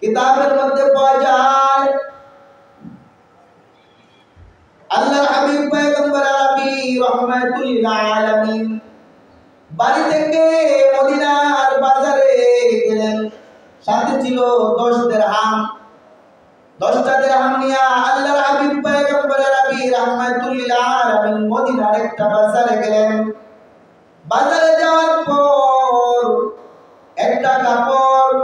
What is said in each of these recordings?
কিতাবের মধ্যে পাওয়া যায় আল্লাহর হাবিব পয়গম্বর আরবি রাহমাতুল লিল আলামিন বাড়ি থেকে মদিনার বাজারে গেলেন। সাথে ছিল 10 দিরহাম। 10টা দিরহাম নিয়ে আল্লাহর হাবিব পয়গম্বর আরবি রাহমাতুল লিল আলামিন মদিনার একটা বাজারে গেলেন। বাজারে যাওয়ার পর একটা কাপড়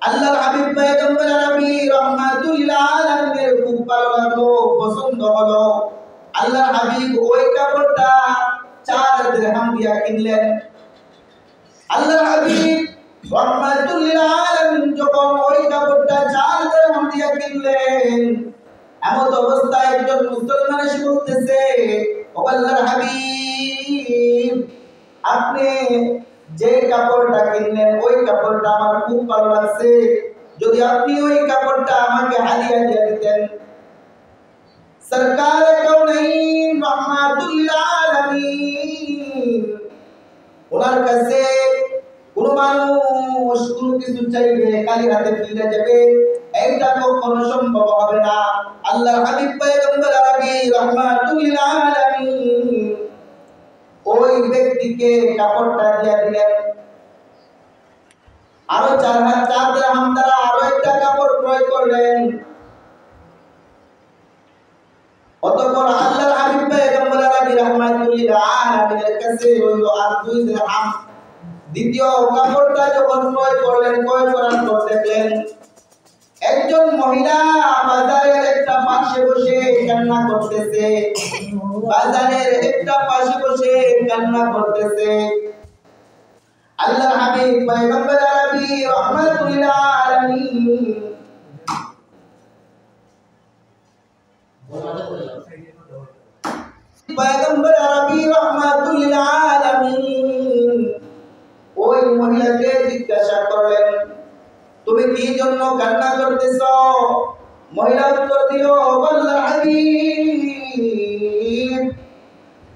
আল্লাহর হাবিব পয়গম্বর আরবি রাহমাতুল লিল আলামিনের খুব ভালো লাগলো, পছন্দ হলো। আল্লাহর হাবিব ওই কাপড়টা 4 দিরহাম দিয়ে কিনলেন। আল্লাহর হাবিব রাহমাতুল লিল আলামিন যখন ওই কাপড়টা 4 দিরহাম দিয়ে কিনলেন, এমন অবস্থায় একজন মুসলমান এসে বলতেছে, ও আল্লাহর হাবিব, আপনি যে কাপড়টা কিনলেন ওই কাপড়টা আমার খুব ভালো লাগছে, যদি আপনি ওই কাপড়টা আমাকে হাদিয়া দিয়ে দিতেন। সরকার কাউনাইন রাহমাতুল লিল আলামিন ওনার কাছে কোন মানুষ কোনো কিছু চাইবে খালি হাতে ফিরে যাবে, এটা কখনো সম্ভব হবে না। আল্লাহর হাবিব পয়গম্বর আরবি রাহমাতুল লিল আলামিন ওই ব্যক্তিকে কাপড়টা দিয়ে দিলেন। আরো 4 দিরহাম দ্বারা আরো একটা কাপড় ক্রয় করলেন। অতঃপর আল্লাহর হাবিব পয়গম্বর আরবি রাহমাতুল লিল আলামিনের কাছে রইল আর 2 দিরহাম। দ্বিতীয় কাপড়টা যখন ক্রয় করলেন, ক্রয় করার পর দেখলেন একজন মহিলা বাজারের একটা পাশে বসে কান্না করতেছে। বাজারের একটা পাশে বসে কান্না করতেছে। আল্লাহর হাবিব পয়গম্বর আরবি রাহমাতুল লিল আলামিন পয়গম্বর আরবি রাহমাতুল লিল আলামিন ওই মহিলাকে জিজ্ঞাসা করলেন, তুমি কি জন্য কান্না করতেছো? মহিলা উত্তর দিল, আল্লাহর হাবিব,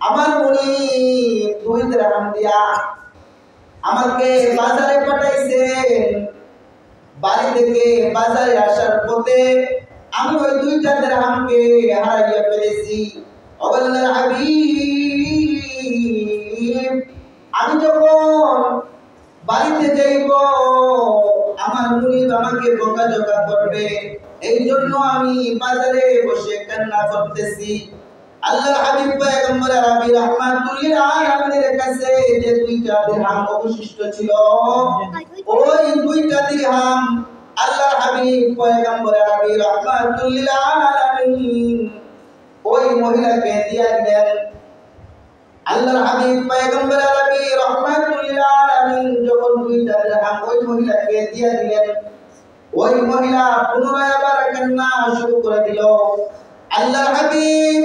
আমার মুনি 2 দিরহাম দিয়া আমাকে বাজারে পাঠাইছেন। বাড়ি থেকে বাজারে আসার পথে আমি ওই 2টা দিরহামকে হারাইয়া ফেলেছি। আল্লাহর হাবিব, আমি যখন বাড়িতে যাইব আমার মুনিব আমাকে বকাঝকা করবে, এই জন্য আমি বাজারে বসে কান্না করতেছি। আল্লাহর হাবিব পয়গম্বর আরবি রাহমাতুল লিল আলামিনের কাছে যে 2টা দিরহাম অবশিষ্ট ছিল, ওই 2টা দিরহাম আল্লাহর হাবিব পয়গম্বর আরবি রাহমাতুল লিল আলামিন ওই মহিলাকে দিয়ে দিলেন। আল্লাহর হাবিব পয়গম্বর আরবি রাহমাতুল লিল আলামিন যখন 2টা দিরহাম ওই মহিলাকে দিয়ে দিলেন, ওই মহিলা পুনরায় আবার কান্না শুরু করে দিল। আল্লাহর হাবিব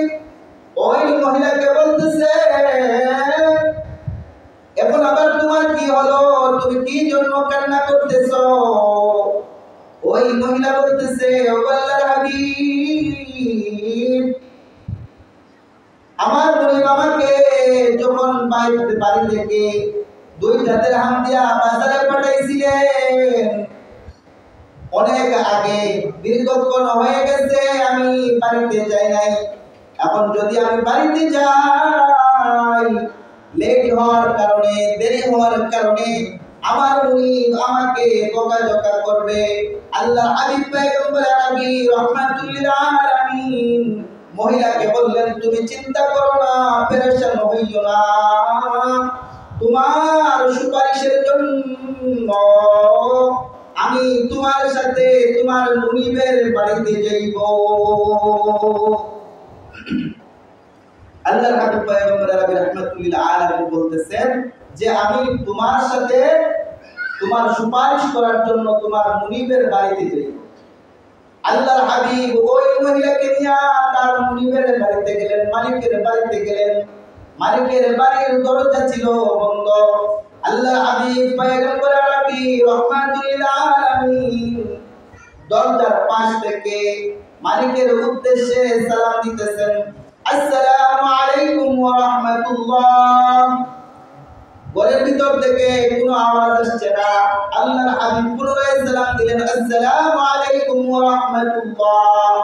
ওই মহিলাকে বলতেছে, এখন আবার তোমার কি হলো? তুমি কি জন্য কান্না করতেছো? ওই মহিলা বলতেছে, ও আল্লাহর হাবিব, আমার মুনিব আমাকে যখন বাড়ি থেকে 2টা দিরহাম দিয়া বাজারে পাঠাইছিলেন, অনেক আগে দীর্ঘক্ষণ হয়ে গেছে আমি বাড়িতে যাই নাই। এখন যদি আমি বাড়িতে যাই, লেট হওয়ার কারণে, দেরি হওয়ার কারণে আমার মুনিব আমাকে বকাঝকা করবে। আল্লাহর হাবিব পয়গম্বর আরবি রাহমাতুল লিল আলামিন মহিলাকে বললেন, তুমি চিন্তা করো না, পেরেশান হইও না, তোমার সুপারিশের জন্য আমি তোমার সাথে তোমার মুনিবের বাড়িতে যাইব। আল্লাহর হাবিব পয়গম্বর আরবি রাহমাতুল লিল আলামিন বলতেছেন যে আমি তোমার সাথে তোমার সুপারিশ করার জন্য তোমার মুনিবের বাড়িতে যাইব। আল্লাহর হাবিব ওই মহিলাকে নিয়ে তার মুনিবের বাড়িতে গেলেন, মালিকের বাড়িতে গেলেন। মালিকের বাড়ির দরজা ছিল বন্ধ। আল্লাহর হাবিব পয়গম্বর আরবি রাহমাতুল লিল আলামিন দরজার পাশ থেকে মালিকের উদ্দেশ্যে সালাম দিতেছেন, আসসালামু আলাইকুম ওয়া রাহমাতুল্লাহ। ঘরের ভিতর থেকে কোনো আওয়াজ আসছে না। আল্লাহর হাবিব পুনরায় সালাম দিলেন, দিলেন আসসালামু আলাইকুম ওয়া রাহমাতুল্লাহ,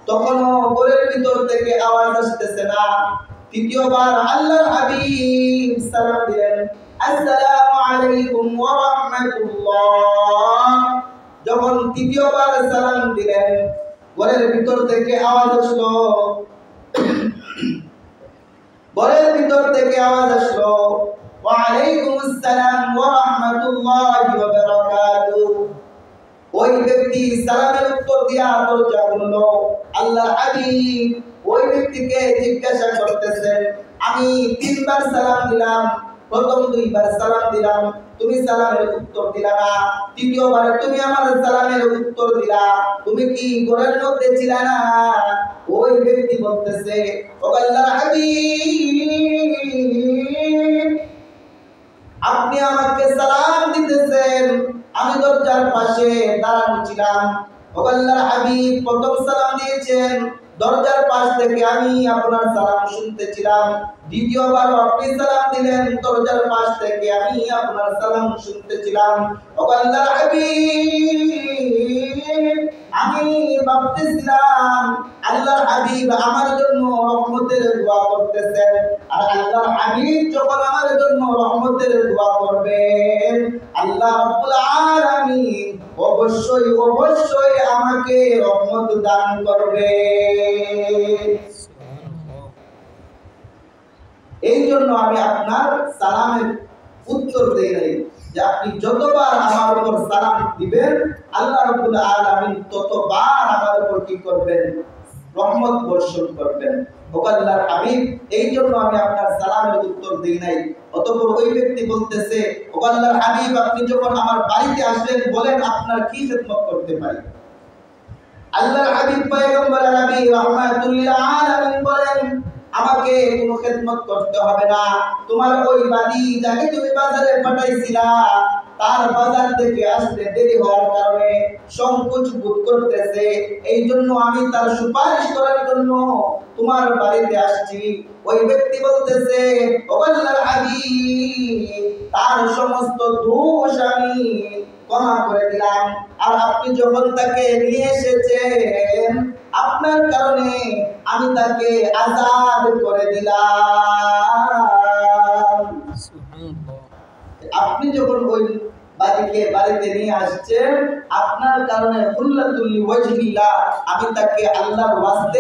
তখনও ঘরের ভিতর থেকে আওয়াজ আসতেছে না। তৃতীয়বার আল্লাহর হাবিব সালাম দিলেন আসসালামু আলাইকুম ওয়া রাহমাতুল্লাহ, যখন তৃতীয়বার সালাম দিলেন ঘরের ভিতর থেকে আওয়াজ আসলো, ঘরের ভিতর থেকে আওয়াজ আসলো ওয়া আলাইকুমুস সালাম ওয়া রাহমাতুল্লাহি ওয়া বারাকাতুহু। ওই ব্যক্তি সালামের উত্তর দিয়া দরজা খুললো। আল্লাহর হাবিব ওই ব্যক্তিকে জিজ্ঞাসা করতেছেন, আমি তিনবার সালাম দিলাম, প্রথম দুইবার সালাম দিলাম, তুমি সালামের উত্তর দিলা না, তৃতীয়বার তুমি আমার সালামের উত্তর দিলা, তুমি কি ঘরের মধ্যে ছিলা না? ওই ব্যক্তি বলতেছে, ও আল্লাহর হাবিব, আপনি আমাকে সালাম দিতেছেন, আমি দরজার পাশে দাঁড়ানো ছিলাম। ও আল্লাহর হাবিব, প্রথম সালাম দিয়েছেন, দরজার পাশ থেকে আমি আপনার সালাম শুনতেছিলাম। দ্বিতীয়বার আপনি সালাম দিলেন, দরজার পাশ থেকে আমি আপনার সালাম শুনতেছিলাম। ও আল্লাহর হাবিব, আমি ভাবতেছিলাম আল্লাহর হাবিব আমার জন্য রহমতের দোয়া করতেছেন, আর আল্লাহর হাবিব যখন আমার জন্য রহমতের দোয়া করবেন, আল্লাহ রাব্বুল আলামিন অবশ্যই অবশ্যই আমাকে রহমত দান করবে। এই জন্য আমি আপনার সালামের উত্তর দেই নাই, যে আপনি যতবার আমার উপর সালাম দিবেন আল্লাহ রাব্বুল আলামিন ততবার আমার উপর কি করবেন? রহমত বর্ষণ করবেন। ও আল্লাহর হাবিব, এই জন্য আমি আপনার সালামের উত্তর দেই নাই। অতঃপর ওই ব্যক্তি বলতেছে, ও আল্লাহর হাবিব, আপনি যখন আমার বাড়িতে আসলেন, বলেন আপনার কি খেদমত করতে পারি? আল্লাহর হাবিব পয়গম্বর নবী রাহমাতুল লিল আলামিন বলেন, আমাকে কোনো খেদমত করতে হবে না, তোমার ওই বাড়ি যাকে তুমি বাজারে পাঠাইছিলা, তার বাজার থেকে আসতে দেরি হওয়ার কারণে সংকোচ বোধ করতেছে, এই জন্য আমি তার সুপারিশ করার জন্য তোমার বাড়িতে আসছি। ওই ব্যক্তি বলতেছে, ও আল্লাহর হাবিব, তার সমস্ত দোষ আমি ক্ষমা করে দিলাম, আর আপনি যখন তাকে নিয়ে এসেছেন, আপনার কারণে আমি তাকে আজাদ করে দিলাম। আপনি যখন ওই বাড়িতে নিয়ে আসছেন, আপনার কারণে হুল্লাতুল ওয়াজহিল্লাহ, আমি তাকে আল্লাহর ওয়াস্তে